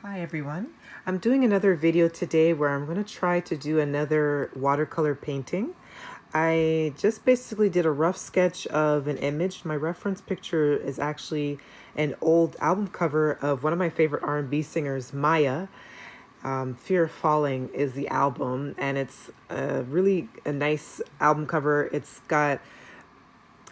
Hi everyone. I'm doing another video today where I'm going to try to do another watercolor painting. I just basically did a rough sketch of an image. My reference picture is actually an old album cover of one of my favorite R&B singers, Maya. Fear of Falling is the album, and it's really a nice album cover. It's got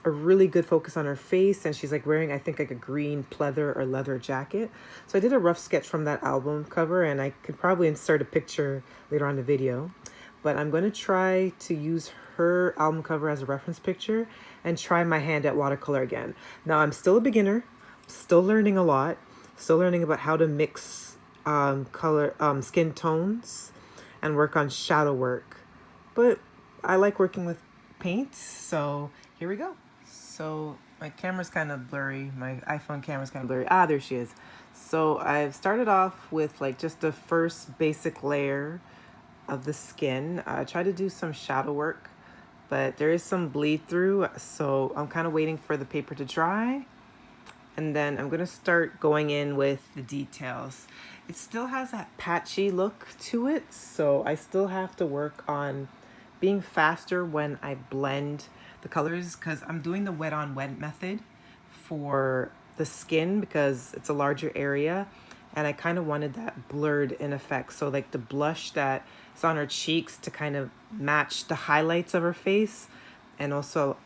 a really good focus on her face, and she's like wearing, I think, like a green pleather or leather jacket. So I did a rough sketch from that album cover, and I could probably insert a picture later on in the video, but I'm going to try to use her album cover as a reference picture and try my hand at watercolor again. Now, I'm still a beginner, still learning a lot, still learning about how to mix skin tones and work on shadow work, but I like working with paints, so here we go. So my camera's kind of blurry. My iPhone camera's kind of blurry. Ah, there she is. So I've started off with like just the first basic layer of the skin. I try to do some shadow work, but there is some bleed through. So I'm kind of waiting for the paper to dry. And then I'm going to start going in with the details. It still has that patchy look to it, so I still have to work on being faster when I blend the colors, because I'm doing the wet on wet method for the skin because it's a larger area, and I kind of wanted that blurred in effect. So like the blush that is on her cheeks to kind of match the highlights of her face, and also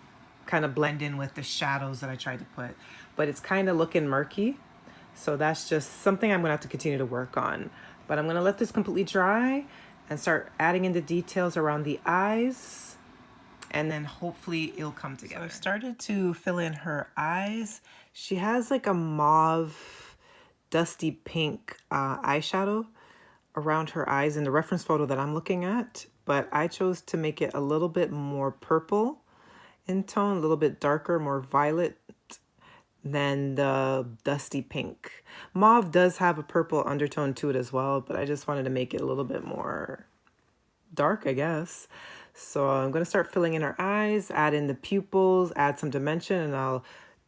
kind of blend in with the shadows that I tried to put. But it's kind of looking murky, so that's just something I'm gonna have to continue to work on. But I'm gonna let this completely dry and start adding in the details around the eyes, and then hopefully it'll come together. So I've started to fill in her eyes. She has like a mauve, dusty pink eyeshadow around her eyes in the reference photo that I'm looking at, but I chose to make it a little bit more purple in tone, a little bit darker, more violet than the dusty pink. Mauve does have a purple undertone to it as well, but I just wanted to make it a little bit more dark, I guess. So I'm going to start filling in her eyes, add in the pupils, add some dimension, and I'll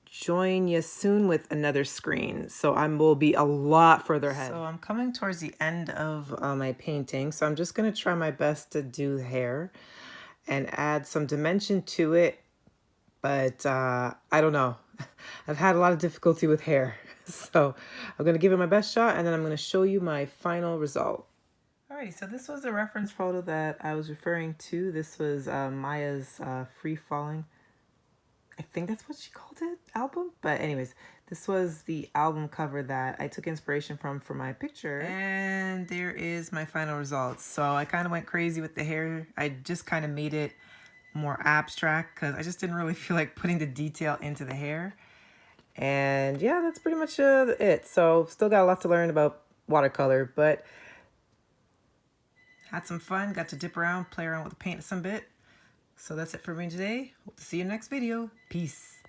join you soon with another screen. So I will be a lot further ahead. So I'm coming towards the end of my painting, so I'm just going to try my best to do the hair and add some dimension to it, but I don't know. I've had a lot of difficulty with hair, so I'm going to give it my best shot, and then I'm going to show you my final result. Alrighty, so this was the reference photo that I was referring to. This was Maya's Free Falling. I think that's what she called it, album. But anyways, this was the album cover that I took inspiration from for my picture. And there is my final results. So I kind of went crazy with the hair. I just kind of made it more abstract because I just didn't really feel like putting the detail into the hair. And yeah, that's pretty much it. So still got a lot to learn about watercolor, but had some fun, got to dip around, play around with the paint some bit. So that's it for me today. Hope to see you in the next video. Peace.